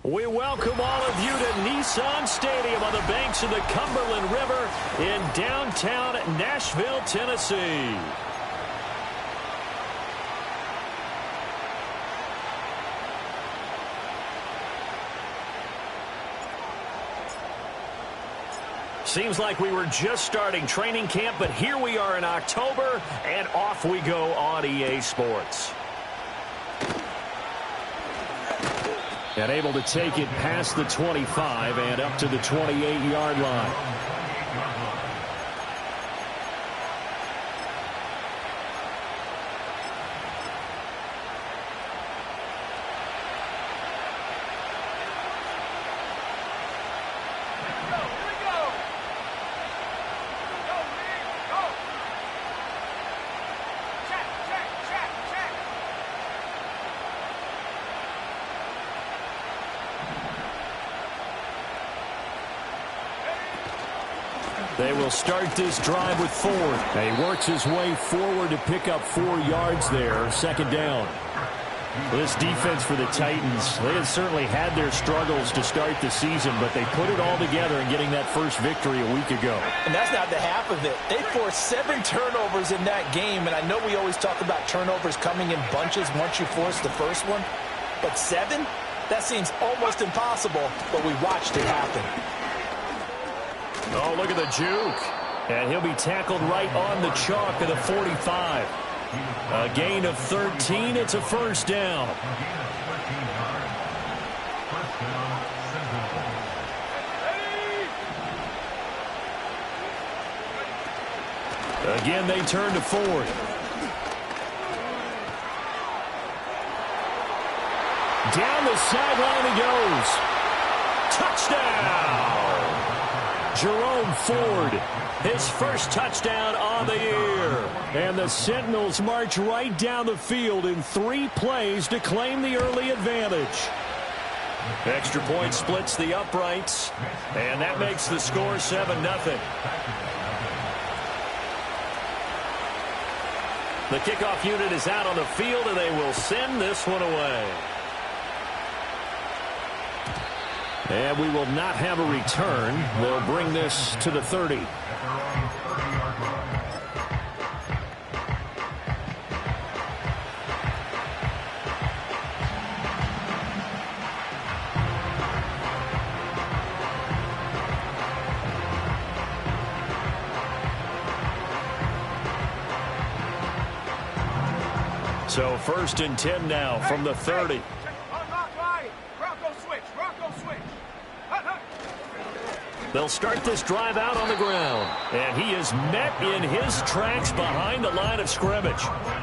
We welcome all of you to Nissan Stadium on the banks of the Cumberland River in downtown Nashville, Tennessee. Seems like we were just starting training camp, but here we are in October, and off we go on EA Sports. And able to take it past the 25 and up to the 28-yard line. They will start this drive with Ford. He works his way forward to pick up 4 yards there, second down. This defense for the Titans, they have certainly had their struggles to start the season, but they put it all together in getting that first victory a week ago. And that's not the half of it. They forced 7 turnovers in that game, and I know we always talk about turnovers coming in bunches once you force the first one, but 7? That seems almost impossible, but we watched it happen. Oh, look at the juke. And he'll be tackled right on the chalk of the 45. A gain of 13. It's a first down. Again, they turn to Ford. Down the sideline he goes. Touchdown! Jerome Ford, his first touchdown on the year. And the Sentinels march right down the field in 3 plays to claim the early advantage. Extra point splits the uprights, and that makes the score 7-0. The kickoff unit is out on the field, and they will send this one away. And we will not have a return. They'll bring this to the 30. So 1st and 10 now from the 30. They'll start this drive out on the ground. And he is met in his tracks behind the line of scrimmage.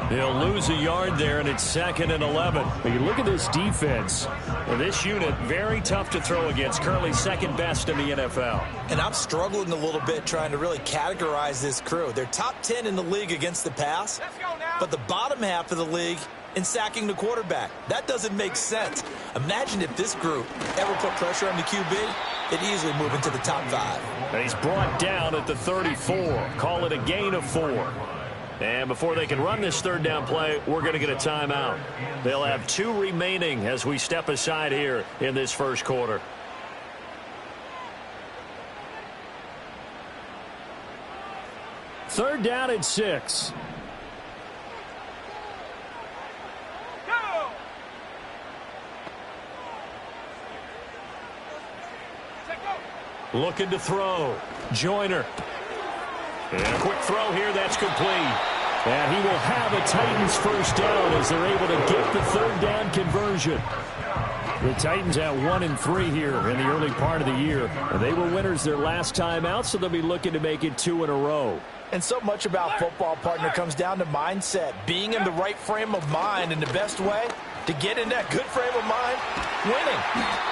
He'll lose a yard there, and it's 2nd and 11. But you look at this defense. This unit, very tough to throw against. Currently 2nd best in the NFL. And I'm struggling a little bit trying to really categorize this crew. They're top 10 in the league against the pass, but the bottom half of the league in sacking the quarterback. That doesn't make sense. Imagine if this group ever put pressure on the QB, they'd easily move into the top 5. And he's brought down at the 34. Call it a gain of 4. And before they can run this 3rd down play, we're going to get a timeout. They'll have 2 remaining as we step aside here in this first quarter. Third down at 6. Looking to throw. Joyner. And a quick throw here. That's complete. And he will have a Titans first down as they're able to get the 3rd down conversion. The Titans at 1-3 here in the early part of the year. And they were winners their last time out, so they'll be looking to make it 2 in a row. And so much about football, partner, comes down to mindset. Being in the right frame of mind, in the best way to get in that good frame of mind, winning.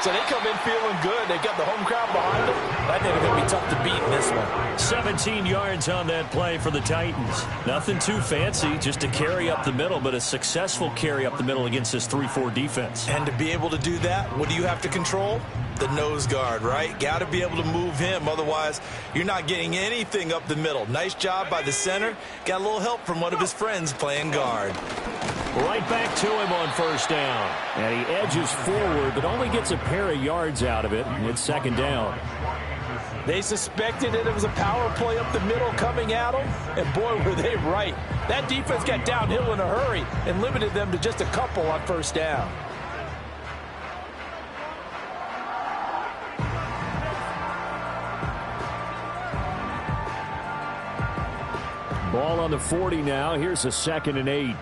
So they come in feeling good. They got the home crowd behind them. I think it's going to be tough to beat in this one. 17 yards on that play for the Titans. Nothing too fancy, just a carry up the middle, but a successful carry up the middle against this 3-4 defense. And to be able to do that, what do you have to control? The nose guard, right? Got to be able to move him. Otherwise, you're not getting anything up the middle. Nice job by the center. Got a little help from one of his friends playing guard. Right back to him on first down. And he edges forward, but only gets a pair of yards out of it. It's second down. They suspected that it was a power play up the middle coming at them, and boy, were they right. That defense got downhill in a hurry and limited them to just a couple on first down. Ball on the 40 now. Here's a 2nd and 8.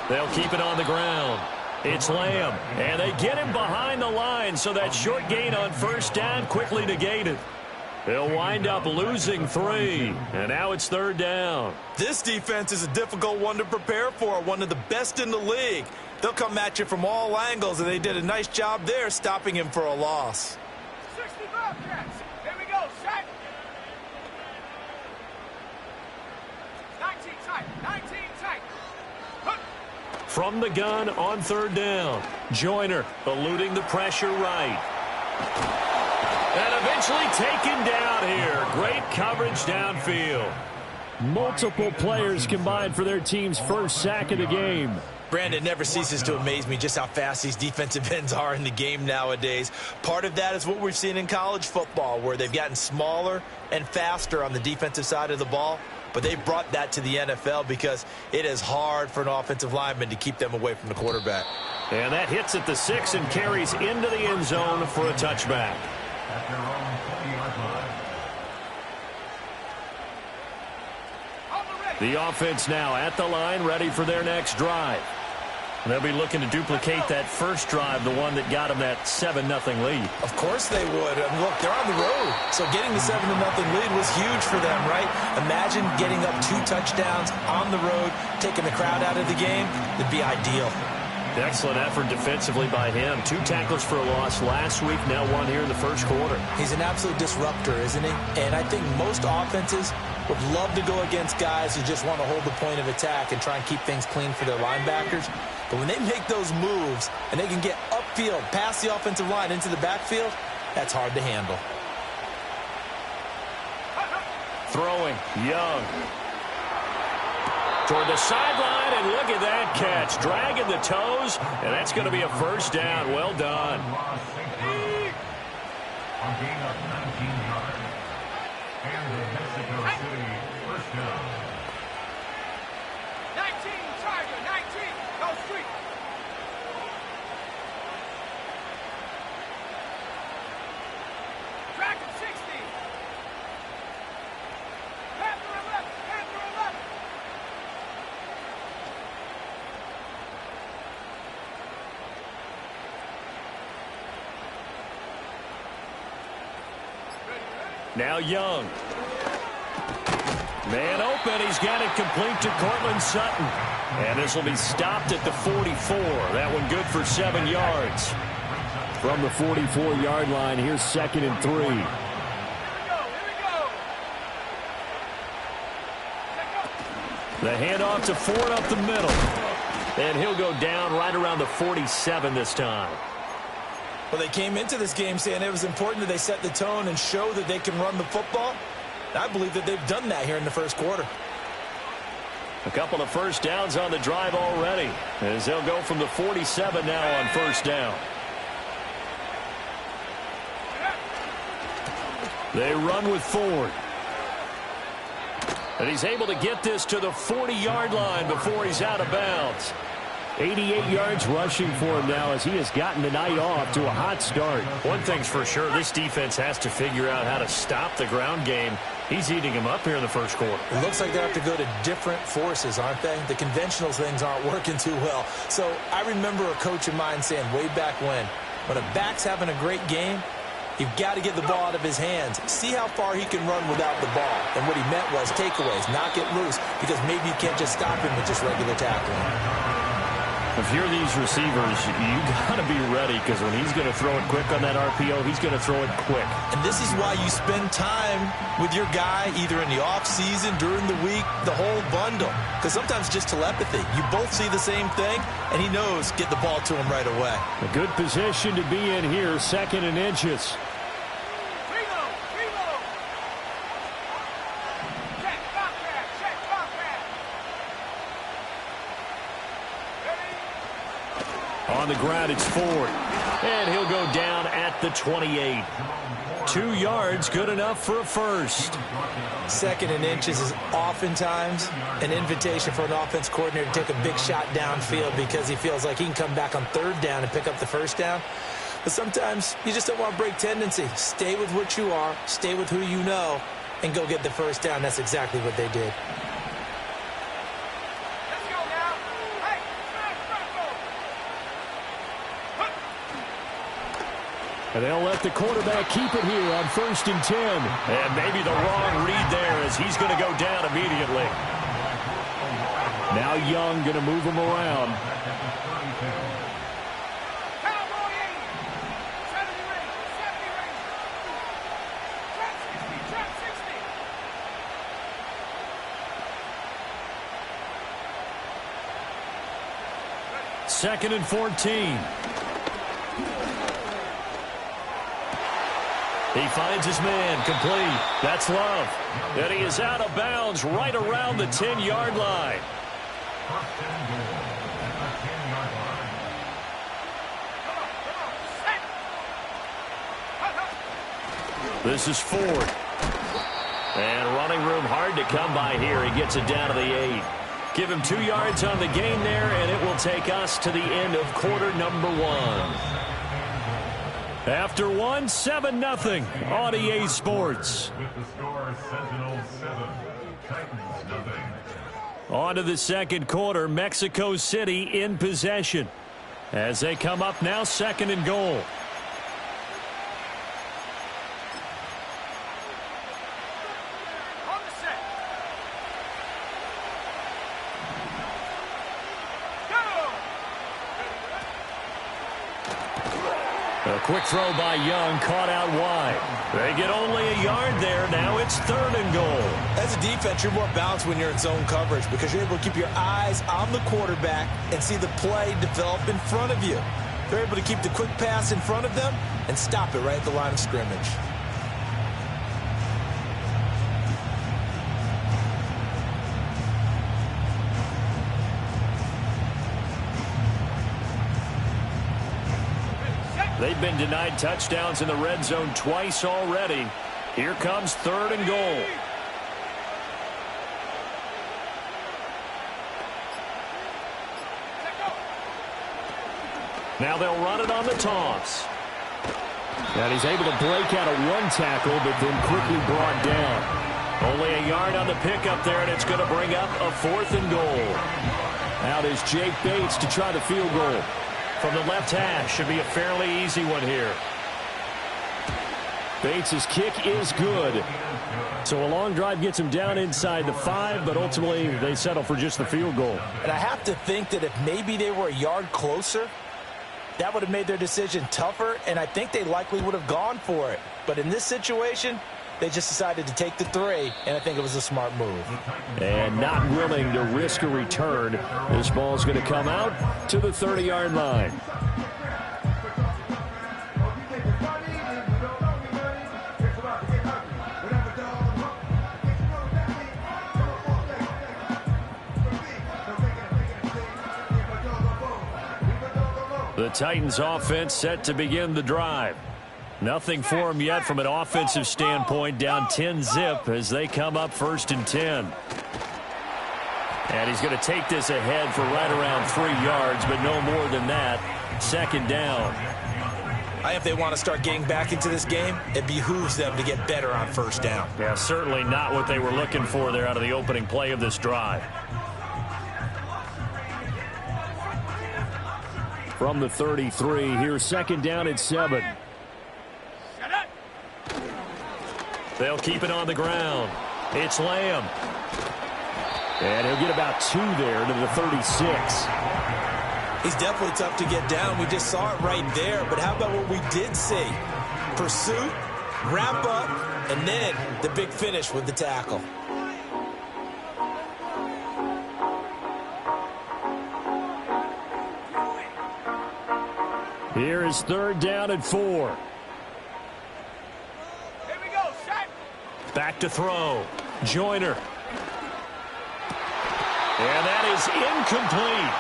They'll keep it on the ground. It's Lamb, and they get him behind the line, so that short gain on first down quickly negated. They'll wind up losing 3, and now it's 3rd down. This defense is a difficult one to prepare for, one of the best in the league. They'll come at you from all angles, and they did a nice job there stopping him for a loss. 65 cats. Here we go, set. 19 tight, 19 tight. From the gun on 3rd down. Joyner eluding the pressure right. And eventually taken down here. Great coverage downfield. Multiple players combined for their team's first sack of the game. Brandon, never ceases to amaze me just how fast these defensive ends are in the game nowadays. Part of that is what we've seen in college football, where they've gotten smaller and faster on the defensive side of the ball. But they brought that to the NFL because it is hard for an offensive lineman to keep them away from the quarterback. And that hits at the 6 and carries into the end zone for a touchback. The offense now at the line, ready for their next drive. They'll be looking to duplicate that first drive, the one that got them that 7-0 lead. Of course they would. I mean, look, they're on the road. So getting the 7-0 lead was huge for them, right? Imagine getting up 2 touchdowns on the road, taking the crowd out of the game. It'd be ideal. Excellent effort defensively by him. 2 tackles for a loss last week, now 1 here in the first quarter. He's an absolute disruptor, isn't he? And I think most offenses would love to go against guys who just want to hold the point of attack and try and keep things clean for their linebackers. But when they make those moves and they can get upfield, past the offensive line into the backfield, that's hard to handle. Throwing, Young. Toward the sideline, and look at that catch. Dragging the toes, and that's going to be a first down. Well done. Now Young. Man open. He's got it complete to Cortland Sutton. And this will be stopped at the 44. That one good for 7 yards. From the 44-yard line, here's 2nd and 3. The handoff to Ford up the middle. And he'll go down right around the 47 this time. Well, they came into this game saying it was important that they set the tone and show that they can run the football. I believe that they've done that here in the first quarter. A couple of first downs on the drive already, as they'll go from the 47 now on first down. They run with Ford. And he's able to get this to the 40-yard line before he's out of bounds. 88 yards rushing for him now as he has gotten the night off to a hot start. One thing's for sure, this defense has to figure out how to stop the ground game. He's eating him up here in the first quarter. It looks like they have to go to different forces, aren't they? The conventional things aren't working too well. So I remember a coach of mine saying way back when a back's having a great game, you've got to get the ball out of his hands. See how far he can run without the ball. And what he meant was takeaways, knock it loose, because maybe you can't just stop him with just regular tackling. If you're these receivers, you got to be ready, because when he's going to throw it quick on that RPO, he's going to throw it quick. And this is why you spend time with your guy either in the offseason, during the week, the whole bundle. Because sometimes just telepathy. You both see the same thing, and he knows get the ball to him right away. A good position to be in here, 2nd and inches. On the ground, it's Ford. And he'll go down at the 28. 2 yards, good enough for a first. 2nd and inches is oftentimes an invitation for an offense coordinator to take a big shot downfield because he feels like he can come back on 3rd down and pick up the 1st down. But sometimes you just don't want to break tendency. Stay with what you are, stay with who you know, and go get the 1st down. That's exactly what they did. Let's go now. Hey, And they'll let the quarterback keep it here on 1st and 10. And maybe the wrong read there as he's going to go down immediately. Now Young going to move him around. Cowboy 80. 70 range. 70 range. Trap 60. Trap 60. 2nd and 14. He finds his man, complete. That's Love. And he is out of bounds right around the 10-yard line. This is Ford. And running room hard to come by here. He gets it down to the 8. Give him 2 yards on the gain there, and it will take us to the end of quarter number 1. After 1, 7-0 on EA Sports. With the score, Sentinels 7, Titans 0. On to the 2nd quarter, Mexico City in possession. As they come up now, 2nd and goal. On the set. Go! A quick throw by Young, caught out wide. They get only a yard there. Now it's 3rd and goal. As a defense, you're more balanced when you're in zone coverage because you're able to keep your eyes on the quarterback and see the play develop in front of you. They're able to keep the quick pass in front of them and stop it right at the line of scrimmage. They've been denied touchdowns in the red zone twice already. Here comes 3rd and goal. Now they'll run it on the toss. And he's able to break out of 1 tackle, but then quickly brought down. Only a yard on the pickup there, and it's going to bring up a 4th and goal. Out is Jake Bates to try the field goal. From the left hash, should be a fairly easy one here. Bates' kick is good. So a long drive gets him down inside the 5, but ultimately they settle for just the field goal. And I have to think that if maybe they were a yard closer, that would have made their decision tougher, and I think they likely would have gone for it. But in this situation, they just decided to take the 3, and I think it was a smart move. And not willing to risk a return. This ball's going to come out to the 30-yard line. The Titans offense set to begin the drive. Nothing for them yet from an offensive standpoint, down 10-zip as they come up 1st and 10. And he's going to take this ahead for right around 3 yards, but no more than that. 2nd down. If they want to start getting back into this game, it behooves them to get better on 1st down. Yeah, certainly not what they were looking for there out of the opening play of this drive. From the 33, here's 2nd down at 7. They'll keep it on the ground. It's Lamb. And he'll get about 2 there to the 36. He's definitely tough to get down. We just saw it right there. But how about what we did see? Pursuit, wrap up, and then the big finish with the tackle. Here is 3rd down at 4. Back to throw. Joyner. And that is incomplete.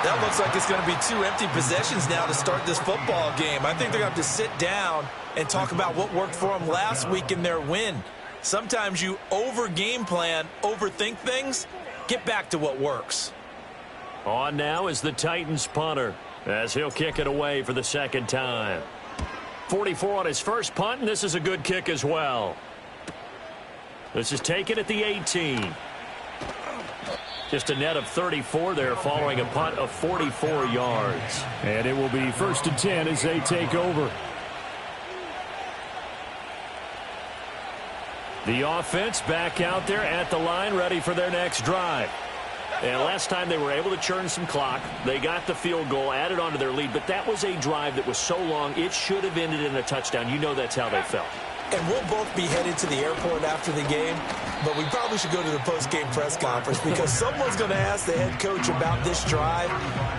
That looks like it's going to be 2 empty possessions now to start this football game. I think they're going to have to sit down and talk about what worked for them last week in their win. Sometimes you over-game plan, overthink things. Get back to what works. On now is the Titans punter as he'll kick it away for the second time. 44 on his first punt, and this is a good kick as well. This is taken at the 18. Just a net of 34 there following a punt of 44 yards. And it will be 1st and 10 as they take over. The offense back out there at the line, ready for their next drive. And last time they were able to churn some clock. They got the field goal, added on to their lead, but that was a drive that was so long it should have ended in a touchdown. You know that's how they felt. And we'll both be headed to the airport after the game, but we probably should go to the post-game press conference because someone's going to ask the head coach about this drive,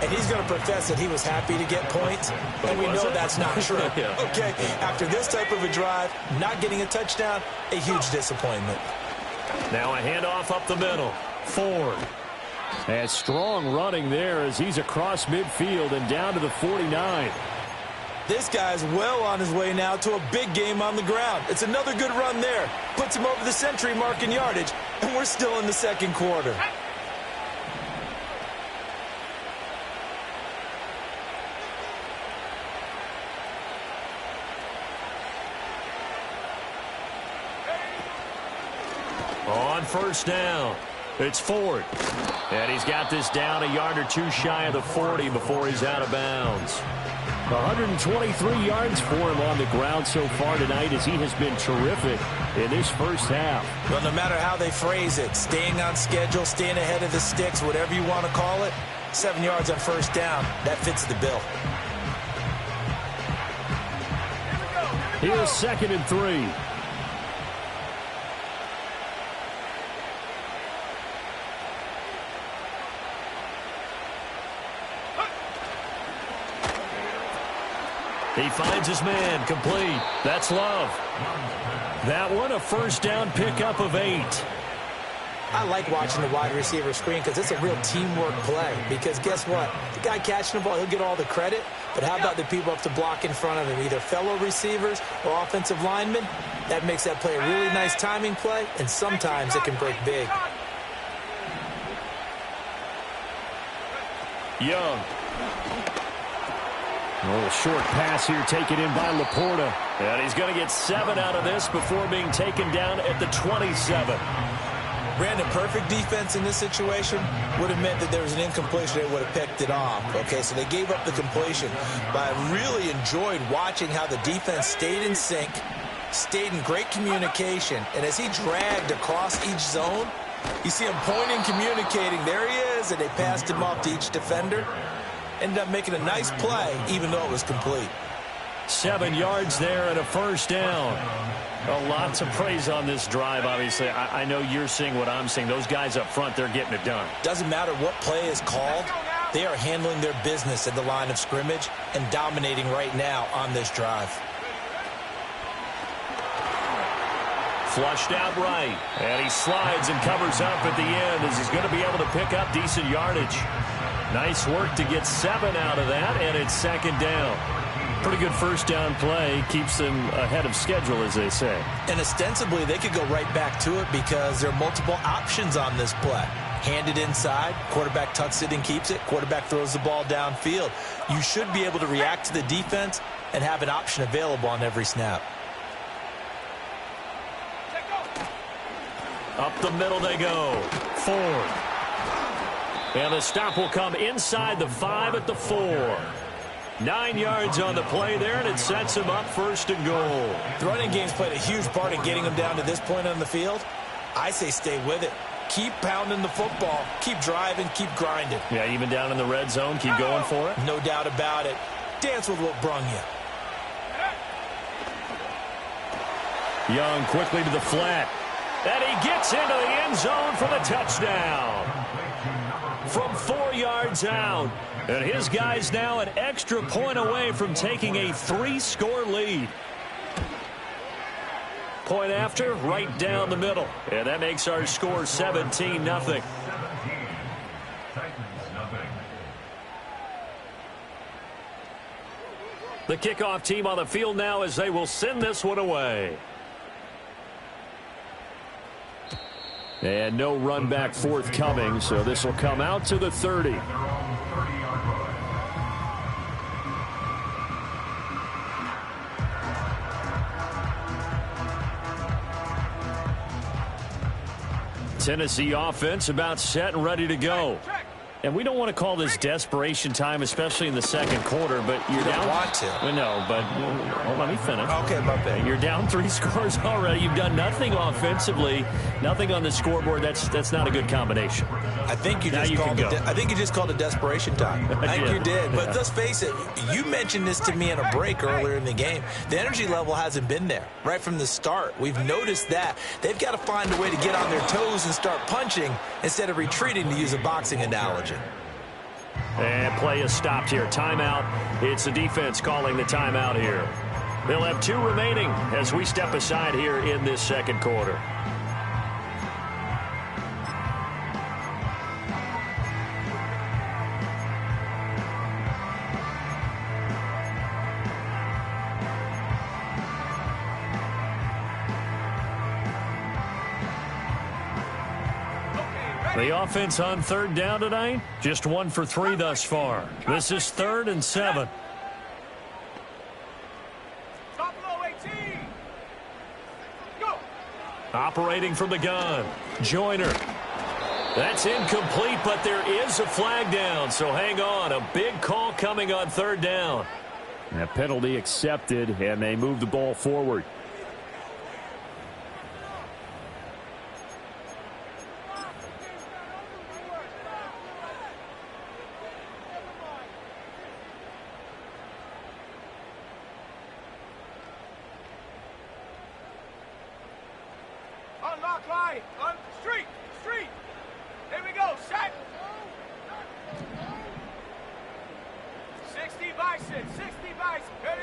and he's going to profess that he was happy to get points, and we know that's not true. Yeah. Okay, after this type of a drive, not getting a touchdown, a huge disappointment. Now a handoff up the middle. Ford. And strong running there as he's across midfield and down to the 49. This guy's well on his way now to a big game on the ground. It's another good run there. Puts him over the century mark in yardage, and we're still in the second quarter. On first down, it's Ford. And he's got this down a yard or two shy of the 40 before he's out of bounds. 123 yards for him on the ground so far tonight as he has been terrific in this first half. Well, no matter how they phrase it, staying on schedule, staying ahead of the sticks, whatever you want to call it, 7 yards on first down, that fits the bill. Here's 2nd and 3. He finds his man, complete. That's Love. That one, a first down pickup of 8. I like watching the wide receiver screen because it's a real teamwork play. Because guess what? The guy catching the ball, he'll get all the credit. But how about the people up to block in front of him, either fellow receivers or offensive linemen? That makes that play a really nice timing play, and sometimes it can break big. Young. A little short pass here taken in by Laporta. And he's going to get 7 out of this before being taken down at the 27. Brandon, perfect defense in this situation would have meant that there was an incompletion. They would have picked it off. Okay, so they gave up the completion. But I really enjoyed watching how the defense stayed in sync, stayed in great communication. And as he dragged across each zone, you see him pointing, communicating. There he is, and they passed him off to each defender. Ended up making a nice play, even though it was complete. 7 yards there and a first down. A lot to praise on this drive, obviously. I know you're seeing what I'm seeing. Those guys up front, they're getting it done. Doesn't matter what play is called. They are handling their business at the line of scrimmage and dominating right now on this drive. Flushed out right. And he slides and covers up at the end as he's going to be able to pick up decent yardage. Nice work to get 7 out of that, and it's second down. Pretty good first down play. Keeps them ahead of schedule, as they say. And ostensibly, they could go right back to it because there are multiple options on this play. Hand it inside, quarterback tucks it and keeps it, quarterback throws the ball downfield. You should be able to react to the defense and have an option available on every snap. Up the middle they go. Ford. And the stop will come inside the 5 at the 4. 9 yards on the play there, and it sets him up 1st and goal. The running game's played a huge part in getting them down to this point on the field. I say stay with it. Keep pounding the football. Keep driving. Keep grinding. Yeah, even down in the red zone, keep going for it. No doubt about it. Dance with what brung you. Young quickly to the flat. And he gets into the end zone for the touchdown. From 4 yards out. And his guys now an extra point away from taking a 3-score lead. Point after, right down the middle. And that makes our score 17-0. The kickoff team on the field now as they will send this one away. And no run back forthcoming, so this will come out to the 30. Their own 30-yard line. Tennessee offense about set and ready to go. And we don't want to call this desperation time, especially in the second quarter, but you're You down. don't want to. Well, no, but well, let me finish. Okay, my bad. You're down 3 scores already. You've done nothing offensively, nothing on the scoreboard. That's not a good combination. I think you just called it desperation time. I think you did. But let's face it, you mentioned this to me in a break earlier in the game. The energy level hasn't been there right from the start. We've noticed that. They've got to find a way to get on their toes and start punching instead of retreating, to use a boxing analogy. And play is stopped here. Timeout. It's the defense calling the timeout here. They'll have 2 remaining as we step aside here in this second quarter. The offense on third down tonight, just 1 for 3 thus far. This is 3rd and 7. Stop below 18. Go. Operating from the gun, Joyner. That's incomplete, but there is a flag down, so hang on. A big call coming on third down. That penalty accepted, and they move the ball forward. Unlock line. On street. Here we go. Set. 60 bison. Ready.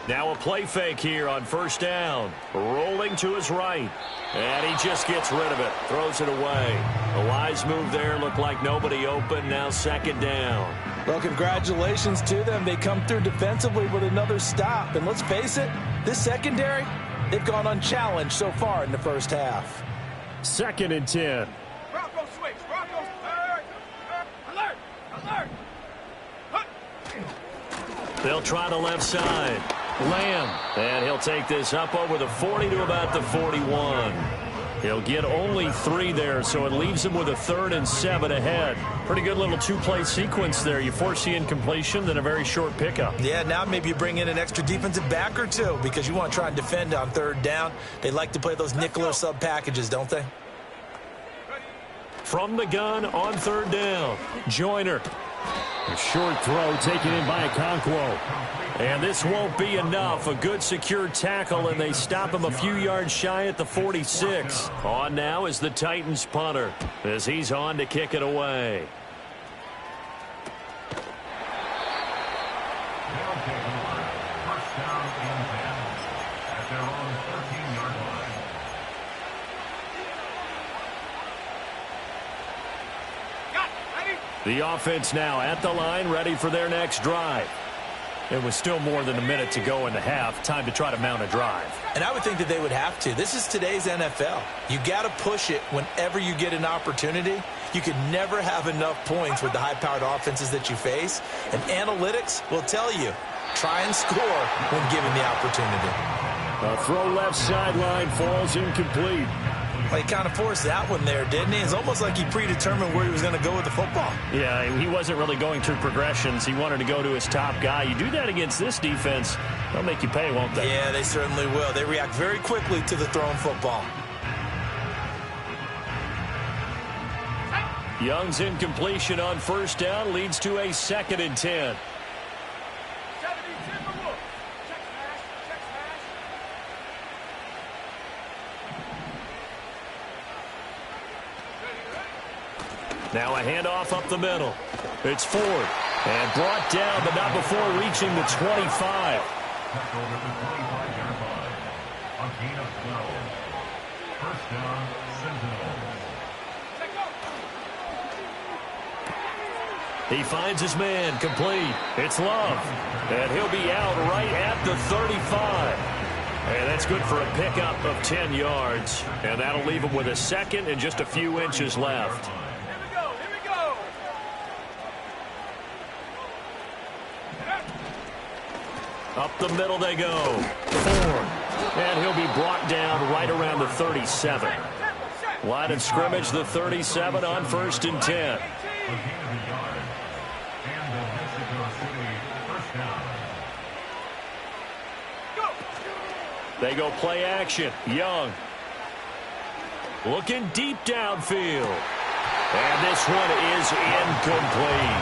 Now a play fake here on first down. Rolling to his right. And he just gets rid of it. Throws it away. A wise move there. Looked like nobody open. Now second down. Well, congratulations to them. They come through defensively with another stop. And let's face it, this secondary, they've gone unchallenged so far in the first half. 2nd and 10. Bronco switch. Bronco. Alert. They'll try the left side. Lamb. And he'll take this up over the 40 to about the 41. He'll get only 3 there, so it leaves him with a 3rd and 7 ahead. Pretty good little 2-play sequence there. You force the incompletion, then a very short pickup. Yeah, now maybe you bring in an extra defensive back or 2 because you want to try and defend on third down. They like to play those nickel or sub packages, don't they? From the gun on third down, Joyner. A short throw taken in by Okonkwo. And this won't be enough. A good secure tackle, and they stop him a few yards shy at the 46. On now is the Titans punter as he's on to kick it away. They'll take over. First down and 10 at their own 13-yard line. Got it. Ready. The offense now at the line, ready for their next drive. It was still more than a minute to go in the half. Time to try to mount a drive. And I would think that they would have to. This is today's NFL. You got to push it whenever you get an opportunity. You can never have enough points with the high-powered offenses that you face. And analytics will tell you, try and score when given the opportunity. A throw left sideline falls incomplete. Well, he kind of forced that one there, didn't he? It's almost like he predetermined where he was going to go with the football. Yeah, he wasn't really going through progressions. He wanted to go to his top guy. You do that against this defense, they'll make you pay, won't they? Yeah, they certainly will. They react very quickly to the thrown football. Young's incompletion on first down leads to a 2nd and 10. 70 Timberwolves. Check smash. Now a handoff up the middle. It's Ford. And brought down, but not before reaching the 25. Tackled at the 25-yard line. A gain of 12. First down, Sentinels. He finds his man, complete. It's Love. And he'll be out right at the 35. And that's good for a pickup of 10 yards. And that'll leave him with a second and just a few inches left. Here we go, here we go. Up the middle they go. Ford. And he'll be brought down right around the 37. Line of scrimmage, the 37 on 1st and 10. They go play action. Young. Looking deep downfield. And this one is incomplete.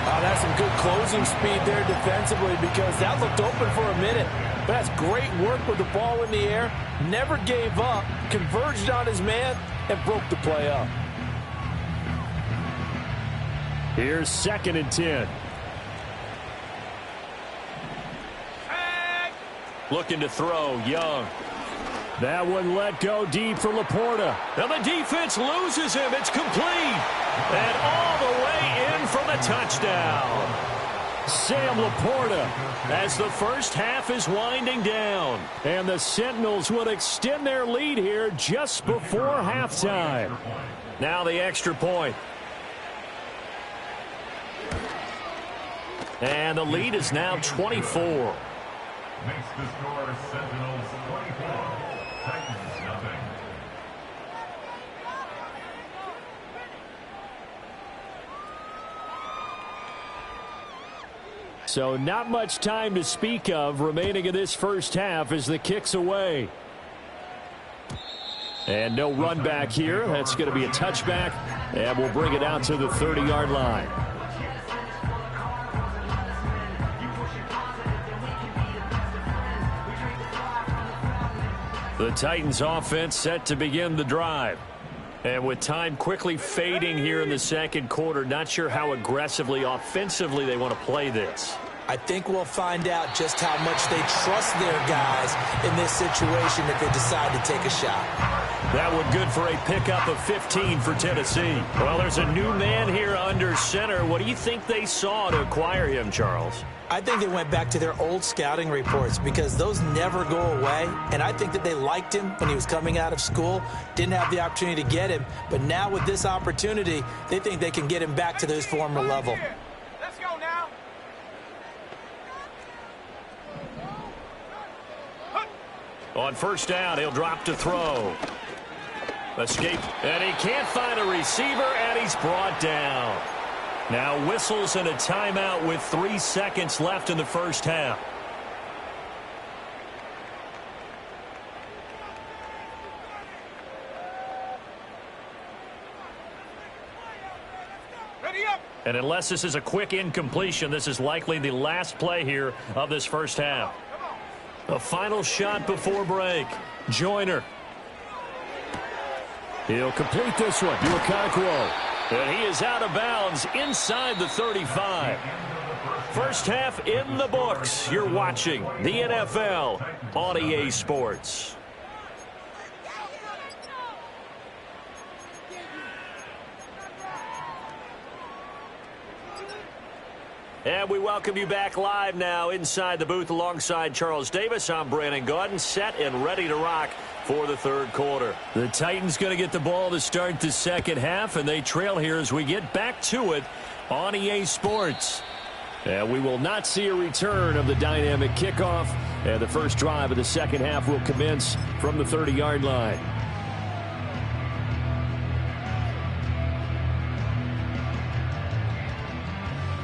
Oh, that's some good closing speed there defensively because that looked open for a minute. But that's great work with the ball in the air. Never gave up. Converged on his man and broke the play up. Here's 2nd and 10. Looking to throw, Young. That one let go deep for Laporta. And the defense loses him. It's complete. And all the way in for the touchdown. Sam Laporta as the first half is winding down. And the Sentinels will extend their lead here just before halftime. Now the extra point. And the lead is now 24. Makes the score Sentinels 24, Titans nothing. So not much time to speak of remaining in this first half as the kick's away. And no run back here. That's going to be a touchback. And we'll bring it out to the 30-yard line. The Titans offense set to begin the drive. And with time quickly fading here in the second quarter, not sure how aggressively, offensively they want to play this. I think we'll find out just how much they trust their guys in this situation if they decide to take a shot. That one good for a pickup of 15 for Tennessee. Well, there's a new man here under center. What do you think they saw to acquire him, Charles? I think they went back to their old scouting reports because those never go away. And I think that they liked him when he was coming out of school. Didn't have the opportunity to get him. But now with this opportunity, they think they can get him back to his former level. Let's go now. On first down, he'll drop to throw. Escape, and he can't find a receiver, and he's brought down. Now whistles and a timeout with 3 seconds left in the first half. Ready up. And unless this is a quick incompletion, this is likely the last play here of this first half. A final shot before break. Joyner. He'll complete this one to Okonkwo. And he is out of bounds inside the 35. First half in the books. You're watching the NFL on EA Sports. And we welcome you back live now inside the booth alongside Charles Davis. I'm Brandon Gaudin, set and ready to rock for the third quarter. The Titans going to get the ball to start the second half, and they trail here as we get back to it on EA Sports. And we will not see a return of the dynamic kickoff, and the first drive of the second half will commence from the 30-yard line.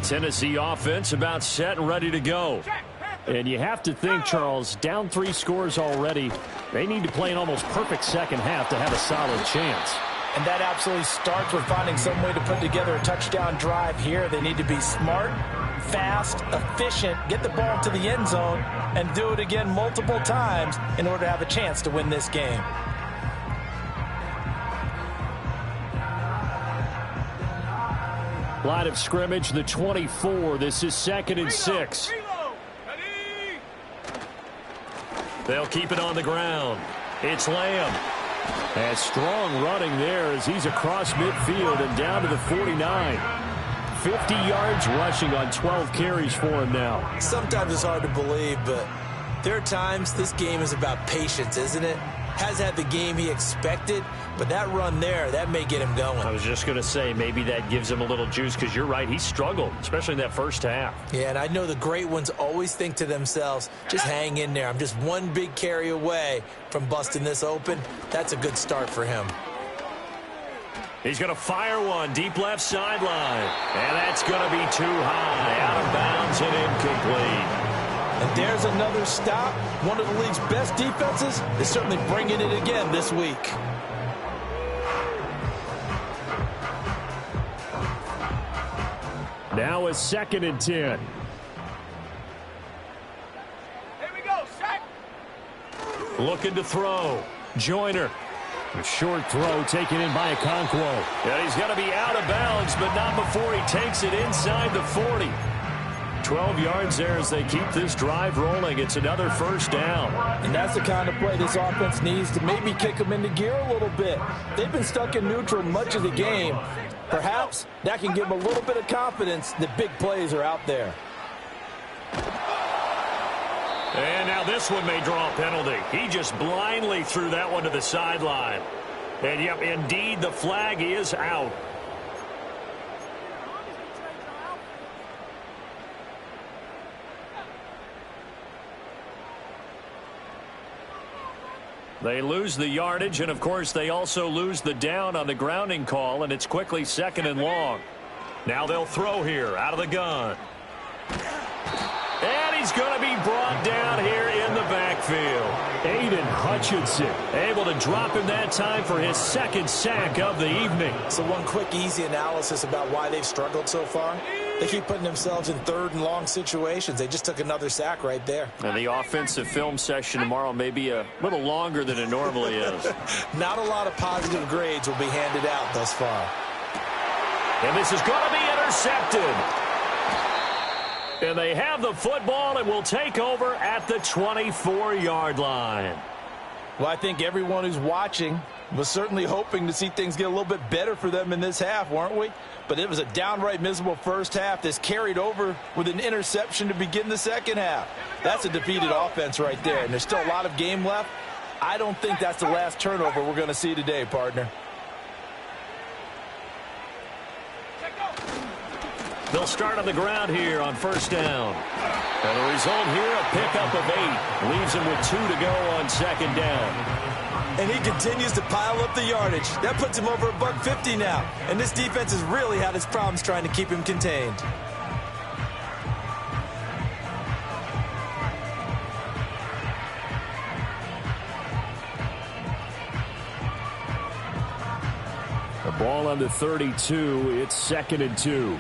Tennessee offense about set and ready to go. And you have to think, Charles, down 3 scores already. They need to play an almost perfect second half to have a solid chance. And that absolutely starts with finding some way to put together a touchdown drive here. They need to be smart, fast, efficient, get the ball to the end zone, and do it again multiple times in order to have a chance to win this game. Line of scrimmage, the 24. This is 2nd and 6. They'll keep it on the ground. It's Lamb. And strong running there as he's across midfield and down to the 49. 50 yards rushing on 12 carries for him now. Sometimes it's hard to believe, but there are times this game is about patience, isn't it? Has had the game he expected, but that run there, that may get him going. I was just going to say maybe that gives him a little juice because you're right, he struggled, especially in that first half. Yeah, and I know the great ones always think to themselves, just hang in there. I'm just one big carry away from busting this open. That's a good start for him. He's going to fire one deep left sideline, and that's going to be too high, out of bounds and incomplete. And there's another stop. One of the league's best defenses is certainly bringing it again this week. Now a 2nd and 10. Here we go, sack. Looking to throw. Joyner. A short throw taken in by Okonkwo. And he's going to be out of bounds, but not before he takes it inside the 40. 12 yards there as they keep this drive rolling. It's another first down. And that's the kind of play this offense needs to maybe kick them into gear a little bit. They've been stuck in neutral much of the game. Perhaps that can give them a little bit of confidence that big plays are out there. And now this one may draw a penalty. He just blindly threw that one to the sideline. And, yep, indeed, the flag is out. They lose the yardage, and, of course, they also lose the down on the grounding call, and it's quickly 2nd and long. Now they'll throw here out of the gun. And he's going to be brought down here in the backfield. Aiden Hutchinson able to drop him that time for his 2nd sack of the evening. So one quick, easy analysis about why they've struggled so far. They keep putting themselves in 3rd and long situations. They just took another sack right there. And the offensive film session tomorrow may be a little longer than it normally is. Not a lot of positive grades will be handed out thus far. And this is going to be intercepted. And they have the football and will take over at the 24-yard line. Well, I think everyone who's watching was certainly hoping to see things get a little bit better for them in this half, weren't we? But it was a downright miserable first half. This carried over with an interception to begin the second half. That's a defeated offense right there, and there's still a lot of game left. I don't think that's the last turnover we're going to see today, partner. They'll start on the ground here on first down. And the result here, a pickup of 8. Leaves him with 2 to go on 2nd down. And he continues to pile up the yardage. That puts him over $150 now. And this defense has really had its problems trying to keep him contained. The ball on the 32. It's 2nd and 2.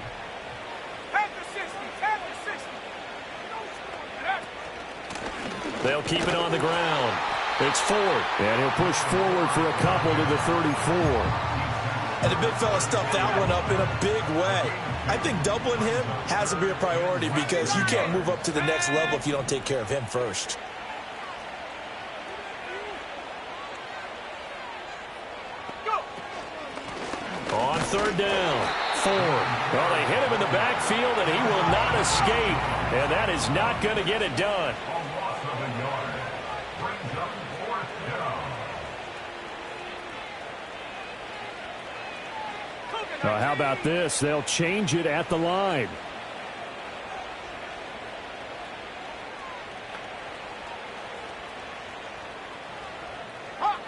They'll keep it on the ground. It's 4th. And he'll push forward for a couple to the 34. And the big fella stuffed that one up in a big way. I think doubling him has to be a priority because you can't move up to the next level if you don't take care of him first. On 3rd down, 4. Well, they hit him in the backfield, and he will not escape. And that is not going to get it done. How about this? They'll change it at the line.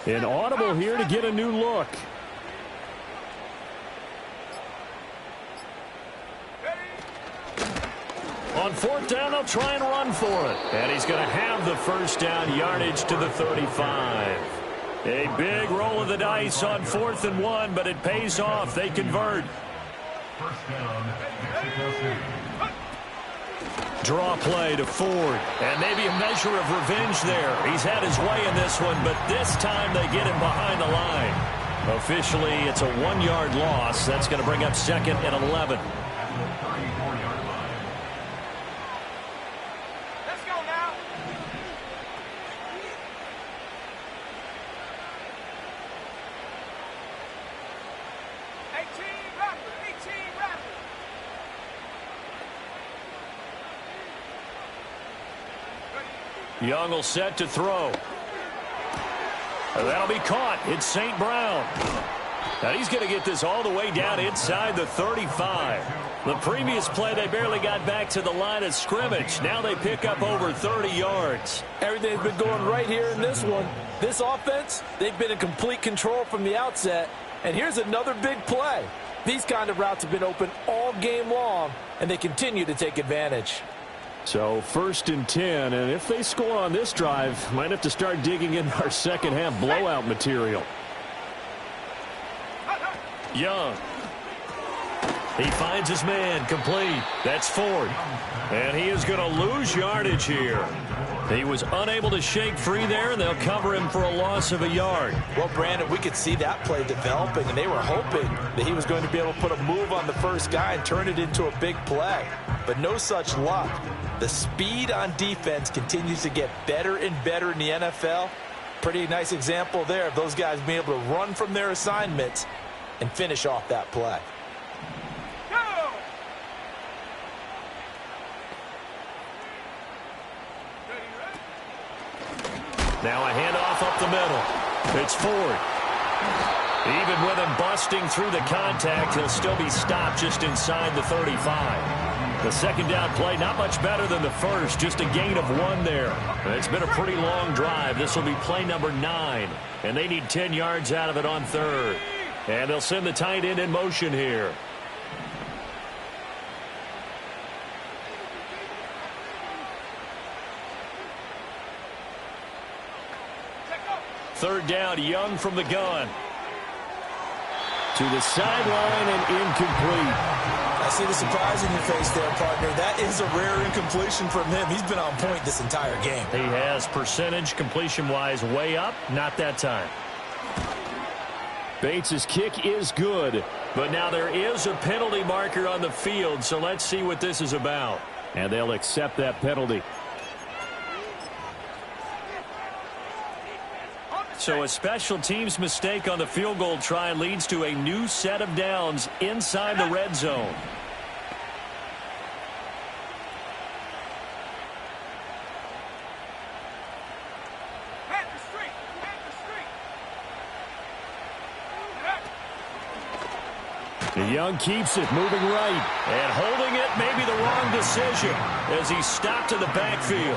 An audible here to get a new look. On 4th down, they'll try and run for it. And he's going to have the first down yardage to the 35. A big roll of the dice on 4th and 1, but it pays off. They convert. First down, Mexico City. Draw play to Ford. And maybe a measure of revenge there. He's had his way in this one, but this time they get him behind the line. Officially, it's a 1-yard loss. That's going to bring up 2nd and 11. Let's go now. Young will set to throw. And that'll be caught. It's St. Brown. Now he's going to get this all the way down inside the 35. The previous play, they barely got back to the line of scrimmage. Now they pick up over 30 yards. Everything's been going right here in this one. This offense, they've been in complete control from the outset. And here's another big play. These kind of routes have been open all game long, and they continue to take advantage. So 1st and 10, and if they score on this drive, might have to start digging in our second half blowout material. Young. He finds his man, complete. That's Ford. And he is going to lose yardage here. He was unable to shake free there, and they'll cover him for a loss of a yard. Well, Brandon, we could see that play developing, and they were hoping that he was going to be able to put a move on the first guy and turn it into a big play. But no such luck. The speed on defense continues to get better and better in the NFL. Pretty nice example there of those guys being able to run from their assignments and finish off that play. Now a handoff up the middle. It's Ford. Even with him busting through the contact, he'll still be stopped just inside the 35. The second down play, not much better than the first, just a gain of 1 there. It's been a pretty long drive. This will be play number 9, and they need 10 yards out of it on 3rd. And they'll send the tight end in motion here. Third down, Young from the gun. To the sideline and incomplete. I see the surprise in your face there, partner. That is a rare incompletion from him. He's been on point this entire game. He has percentage completion-wise way up. Not that time. Bates' kick is good, but now there is a penalty marker on the field, so let's see what this is about. And they'll accept that penalty. So a special teams mistake on the field goal try leads to a new set of downs inside the red zone. Young keeps it, moving right. And holding it, maybe the wrong decision as he's stopped in the backfield.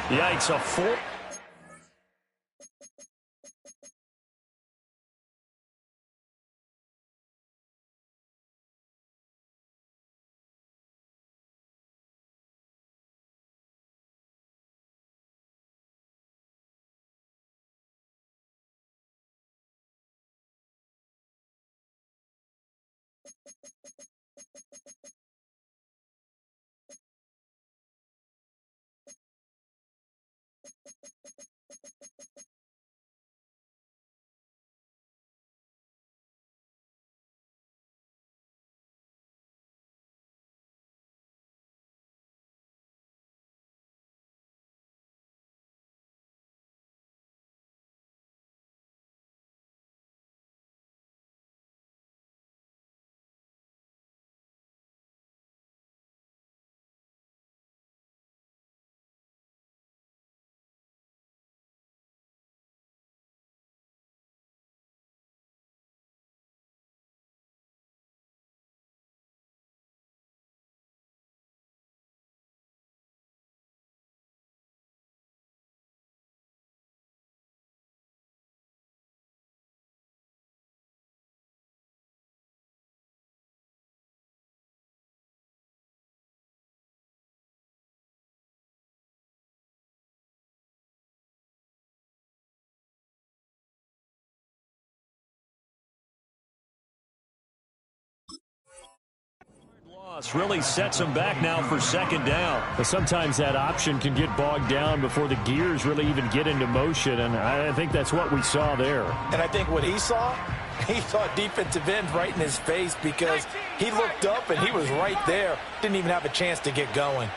Yikes, a 4. Really sets him back now for second down. But sometimes that option can get bogged down before the gears really even get into motion, and I think that's what we saw there. And I think what he saw defensive end right in his face because he looked up and he was right there. Didn't even have a chance to get going.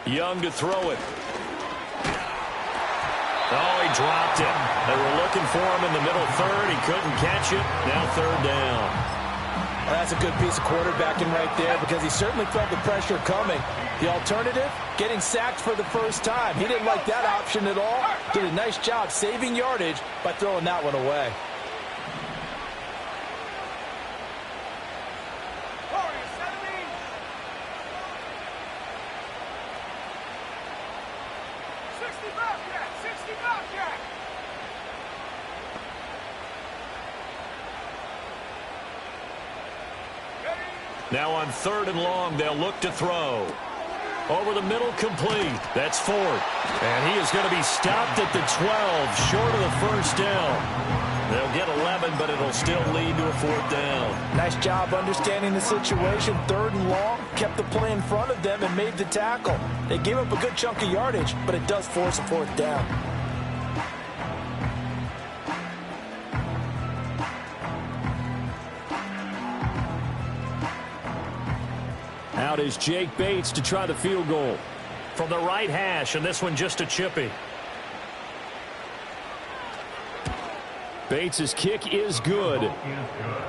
Young to throw it. Oh, he dropped it. They were looking for him in the middle third. He couldn't catch it. Now third down. Well, that's a good piece of quarterbacking right there because he certainly felt the pressure coming. The alternative, getting sacked for the first time. He didn't like that option at all. Did a nice job saving yardage by throwing that one away. Now on third and long, they'll look to throw. Over the middle, complete. That's Ford. And he is going to be stopped at the 12, short of the first down. They'll get 11, but it'll still lead to a fourth down. Nice job understanding the situation. Third and long, kept the play in front of them and made the tackle. They gave up a good chunk of yardage, but it does force a fourth down. Out is Jake Bates to try the field goal. From the right hash, and this one just a chippy. Bates' kick is good.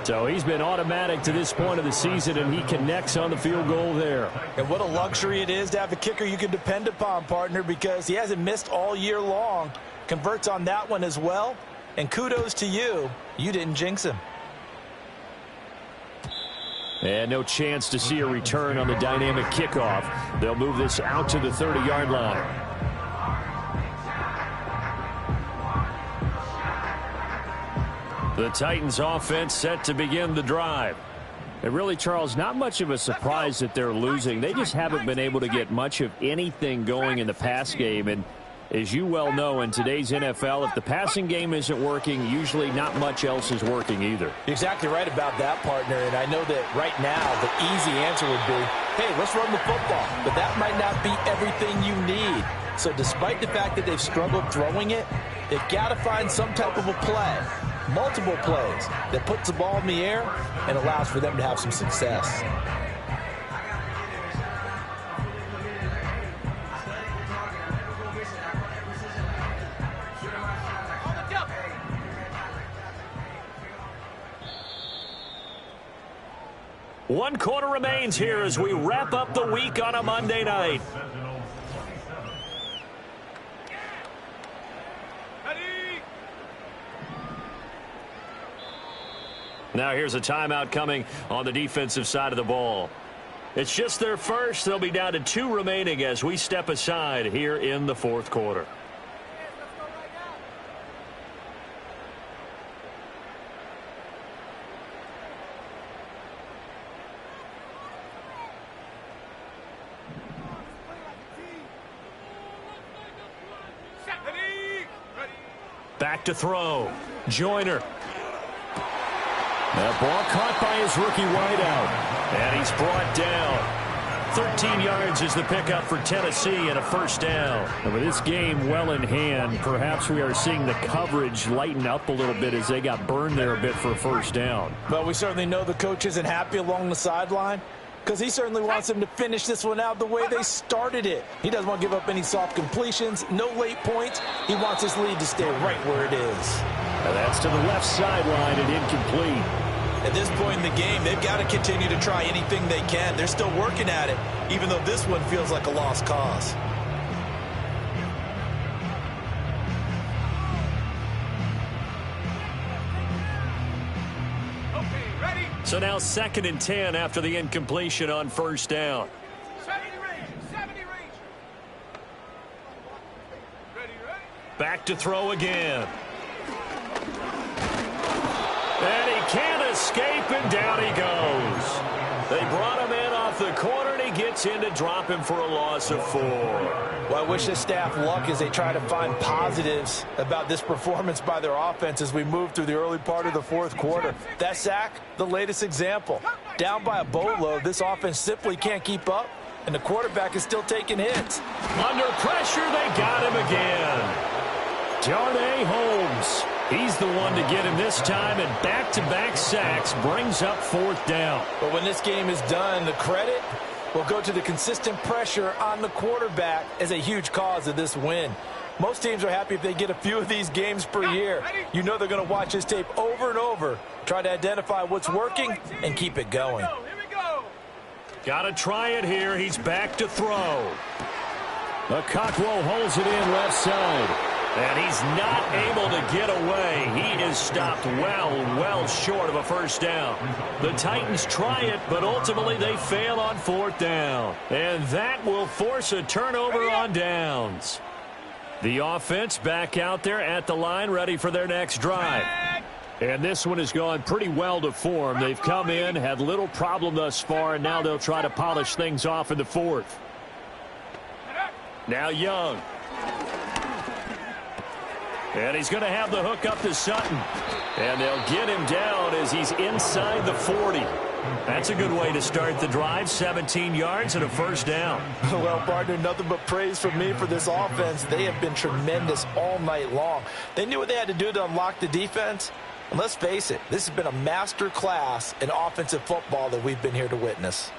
So he's been automatic to this point of the season, and he connects on the field goal there. And what a luxury it is to have a kicker you can depend upon, partner, because he hasn't missed all year long. Converts on that one as well. And kudos to you. You didn't jinx him. And no chance to see a return on the dynamic kickoff. They'll move this out to the 30-yard line. The Titans offense set to begin the drive. And really, Charles, not much of a surprise that they're losing. They just haven't been able to get much of anything going in the pass game. And as you well know, in today's NFL, if the passing game isn't working, usually not much else is working either. You're exactly right about that, partner. And I know that right now the easy answer would be, hey, let's run the football. But that might not be everything you need. So despite the fact that they've struggled throwing it, they've got to find some type of a play, multiple plays, that puts the ball in the air and allows for them to have some success. One quarter remains here as we wrap up the week on a Monday night. Now here's a timeout coming on the defensive side of the ball. It's just their first. They'll be down to 2 remaining as we step aside here in the fourth quarter. Back to throw. Joyner. That ball caught by his rookie wideout. And he's brought down. 13 yards is the pickup for Tennessee and a first down. And with this game well in hand, perhaps we are seeing the coverage lighten up a little bit as they got burned there a bit for a first down. But we certainly know the coach isn't happy along the sideline because he certainly wants them to finish this one out the way they started it. He doesn't want to give up any soft completions, no late points. He wants his lead to stay right where it is. And that's to the left sideline and incomplete. At this point in the game, they've got to continue to try anything they can. They're still working at it, even though this one feels like a lost cause. So now 2nd and 10 after the incompletion on first down. 70 range. Ready. Back to throw again. And he can't escape, and down he goes. They brought him in off the corner, and he gets in to drop him for a loss of 4. Well, I wish the staff luck as they try to find positives about this performance by their offense as we move through the early part of the fourth quarter. That sack, the latest example. Down by a boatload, this offense simply can't keep up, and the quarterback is still taking hits. Under pressure, they got him again. Darnay Holmes. He's the one to get him this time, and back-to-back sacks brings up fourth down. But when this game is done, the credit will go to the consistent pressure on the quarterback as a huge cause of this win. Most teams are happy if they get a few of these games per year. You know they're going to watch this tape over and over, try to identify what's working and keep it going. Got to try it here. He's back to throw. Okakwo holds it in left side. And he's not able to get away. He is stopped well short of a first down. The Titans try it, but ultimately they fail on fourth down. And that will force a turnover on downs. The offense back out there at the line, ready for their next drive. And this one has gone pretty well to form. They've come in, had little problem thus far, and now they'll try to polish things off in the fourth. Now Young. And he's going to have the hook up to Sutton. And they'll get him down as he's inside the 40. That's a good way to start the drive. 17 yards and a first down. Well, partner, nothing but praise from me for this offense. They have been tremendous all night long. They knew what they had to do to unlock the defense. And let's face it, this has been a master class in offensive football that we've been here to witness.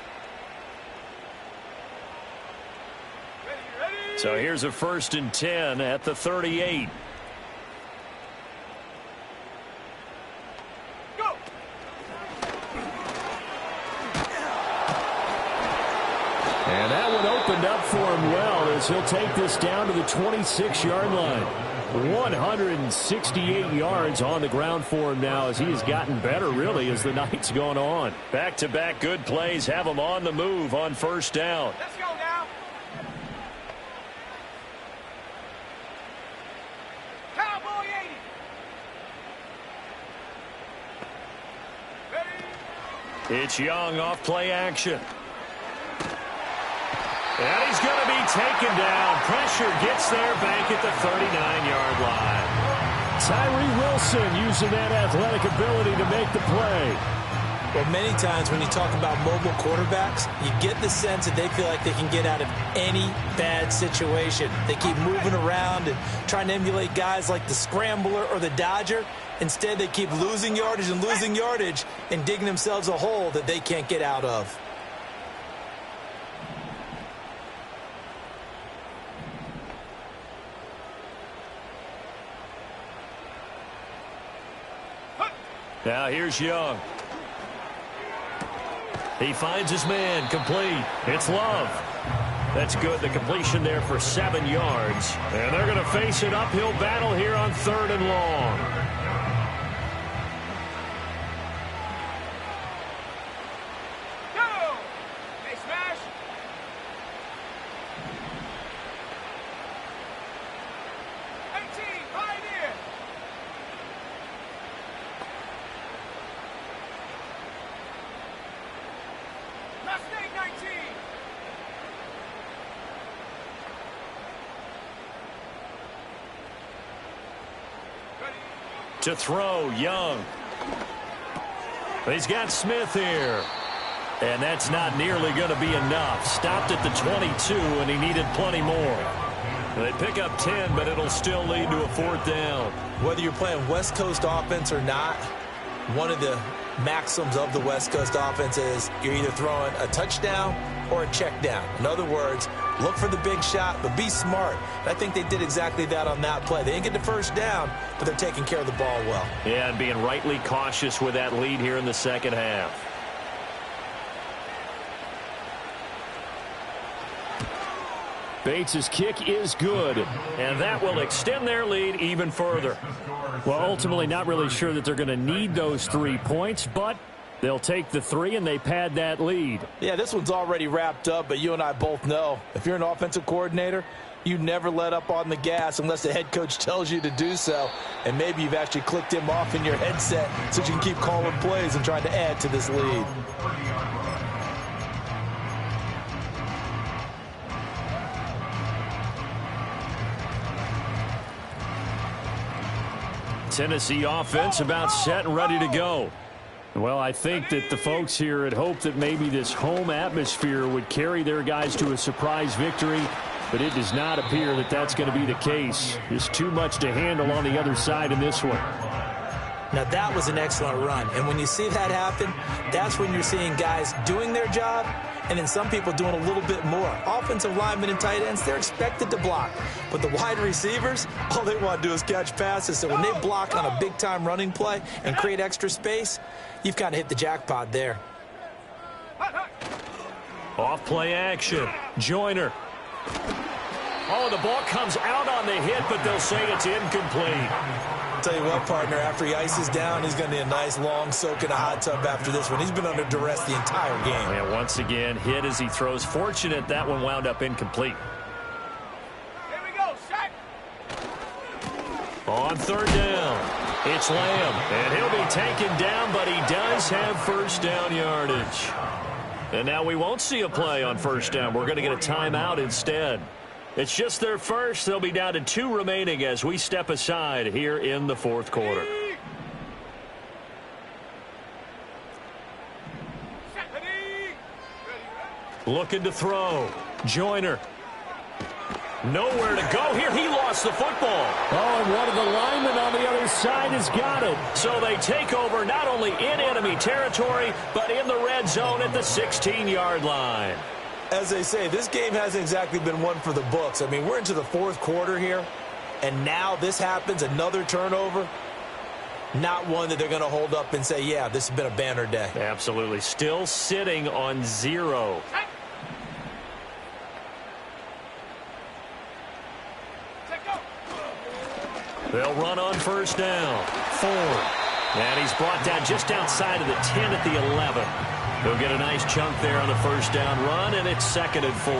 So here's a 1st and 10 at the 38. And that one opened up for him well as he'll take this down to the 26-yard line. 168 yards on the ground for him now as he has gotten better, really, as the night's gone on. Back-to-back good plays have him on the move on first down. Let's go now. Cowboy 80. It's Young off play action. And he's going to be taken down. Pressure gets there back at the 39-yard line. Tyree Wilson using that athletic ability to make the play. Well, many times when you talk about mobile quarterbacks, you get the sense that they feel like they can get out of any bad situation. They keep moving around and trying to emulate guys like the Scrambler or the Dodger. Instead, they keep losing yardage and digging themselves a hole that they can't get out of. Now here's Young. He finds his man, complete. It's Love. That's good. The completion there for 7 yards. And they're going to face an uphill battle here on 3rd and long. Go! Hey, smash! Pioneer! Mustang 19! To throw, Young. He's got Smith here. And that's not nearly going to be enough. Stopped at the 22, and he needed plenty more. They pick up 10, but it'll still lead to a 4th down. Whether you're playing West Coast offense or not, one of the maxims of the West Coast offense is you're either throwing a touchdown or a check down. In other words, look for the big shot, but be smart. And I think they did exactly that on that play. They didn't get the first down, but they're taking care of the ball well. Yeah, and being rightly cautious with that lead here in the second half. Bates' kick is good, and that will extend their lead even further. Well, ultimately not really sure that they're going to need those 3 points, but they'll take the 3 and they pad that lead. Yeah, this one's already wrapped up, but you and I both know if you're an offensive coordinator, you never let up on the gas unless the head coach tells you to do so. And maybe you've actually clicked him off in your headset so you can keep calling plays and trying to add to this lead. Tennessee offense about set and ready to go. Well, I think that the folks here had hoped that maybe this home atmosphere would carry their guys to a surprise victory, but it does not appear that that's going to be the case. There's too much to handle on the other side in this one. Now, that was an excellent run. And when you see that happen, that's when you're seeing guys doing their job and then some people doing a little bit more. Offensive linemen and tight ends, they're expected to block. But the wide receivers, all they want to do is catch passes. So when they block on a big-time running play and create extra space, you've kind of hit the jackpot there. Off play action. Joyner. Oh, the ball comes out on the hit, but they'll say it's incomplete. Tell you what, partner, after he ices down, he's going to need a nice long soak in a hot tub after this one. He's been under duress the entire game. And once again, hit as he throws. Fortunate that one wound up incomplete. Here we go, sack. On third down, it's Lamb, and he'll be taken down, but he does have first down yardage. And now we won't see a play on first down. We're going to get a timeout instead. It's just their first. They'll be down to 2 remaining as we step aside here in the fourth quarter. Looking to throw. Joyner. Nowhere to go here. He lost the football. Oh, and one of the linemen on the other side has got it. So they take over not only in enemy territory, but in the red zone at the 16-yard line. As they say, this game hasn't exactly been one for the books. I mean, we're into the fourth quarter here, and now this happens, another turnover. Not one that they're going to hold up and say, yeah, this has been a banner day. Absolutely. Still sitting on 0. They'll run on first down. 4. And he's brought down just outside of the 10 at the 11. He'll get a nice chunk there on the first down run, and it's 2nd and 4.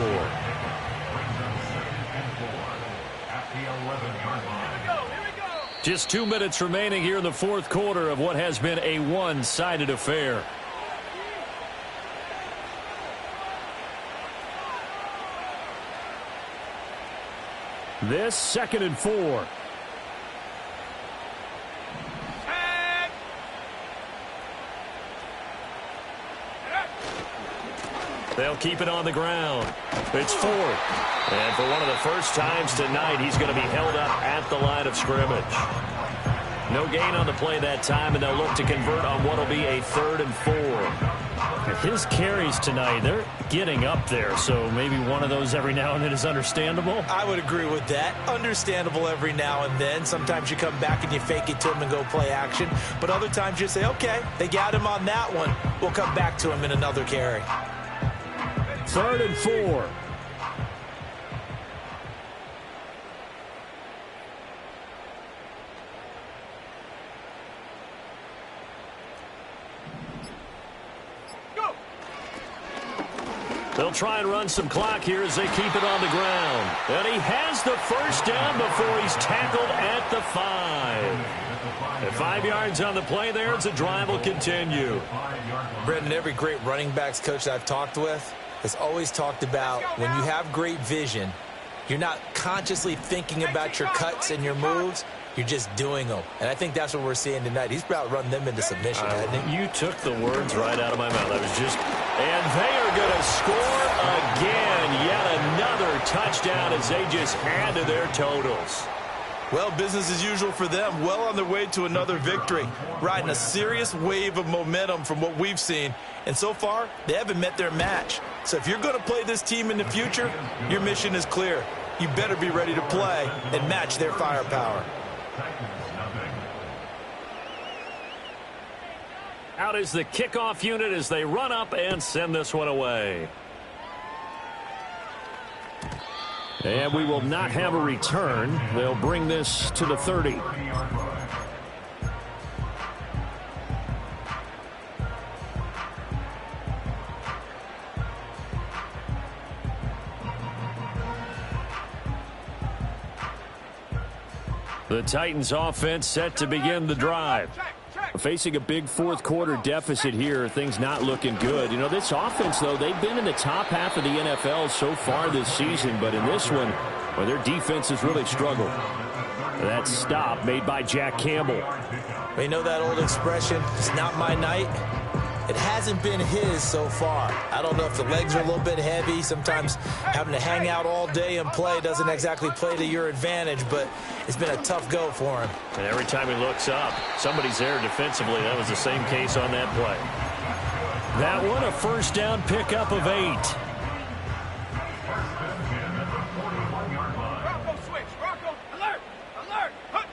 Just 2 minutes remaining here in the fourth quarter of what has been a one-sided affair. This 2nd and 4. They'll keep it on the ground. It's 4th. And for one of the first times tonight, he's going to be held up at the line of scrimmage. No gain on the play that time, and they'll look to convert on what will be a 3rd and 4. His carries tonight, they're getting up there, so maybe one of those every now and then is understandable. I would agree with that. Understandable every now and then. Sometimes you come back and you fake it to him and go play action. But other times you say, okay, they got him on that one. We'll come back to him in another carry. 3rd and 4. They'll try and run some clock here as they keep it on the ground. And he has the first down before he's tackled at the 5. And 5 yards on the play there as the drive will continue. Brendan, every great running backs coach I've talked with has always talked about when you have great vision, you're not consciously thinking about your cuts and your moves. You're just doing them. And I think that's what we're seeing tonight. He's about to run them into submission, hasn't he? You took the words right out of my mouth. I was just... And they are going to score again. Yet another touchdown as they just add to their totals. Well, business as usual for them. Well on their way to another victory. Riding a serious wave of momentum from what we've seen. And so far, they haven't met their match. So if you're going to play this team in the future, your mission is clear. You better be ready to play and match their firepower. Out is the kickoff unit as they run up and send this one away. And we will not have a return. They'll bring this to the 30. The Titans offense set to begin the drive. Facing a big fourth quarter deficit here, things not looking good. You know, this offense, though, they've been in the top half of the NFL so far this season, but in this one, well, their defense has really struggled. That stop made by Jack Campbell. Well, you know that old expression, it's not my night? It hasn't been his so far. I don't know if the legs are a little bit heavy. Sometimes having to hang out all day and play doesn't exactly play to your advantage, but it's been a tough go for him. And every time he looks up, somebody's there defensively. That was the same case on that play. That one a first down pickup of 8. Rocco switch. Rocco, alert. Alert. Hunt.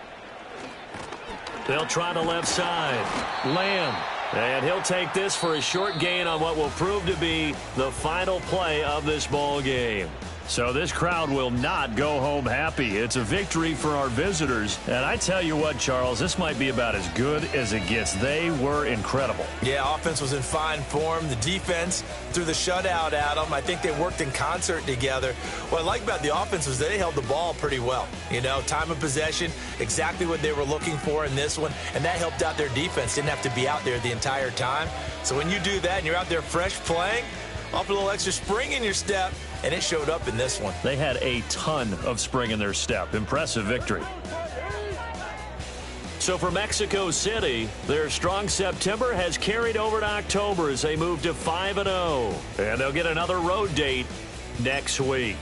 They'll try the left side. Lamb. And he'll take this for a short gain on what will prove to be the final play of this ball game. So this crowd will not go home happy. It's a victory for our visitors. And I tell you what, Charles, this might be about as good as it gets. They were incredible. Yeah, offense was in fine form. The defense threw the shutout at them. I think they worked in concert together. What I like about the offense was they held the ball pretty well. You know, time of possession, exactly what they were looking for in this one. And that helped out their defense. Didn't have to be out there the entire time. So when you do that and you're out there fresh playing, off a little extra spring in your step, and it showed up in this one. They had a ton of spring in their step. Impressive victory. So for Mexico City, their strong September has carried over to October as they move to 5-0. And they'll get another road date next week.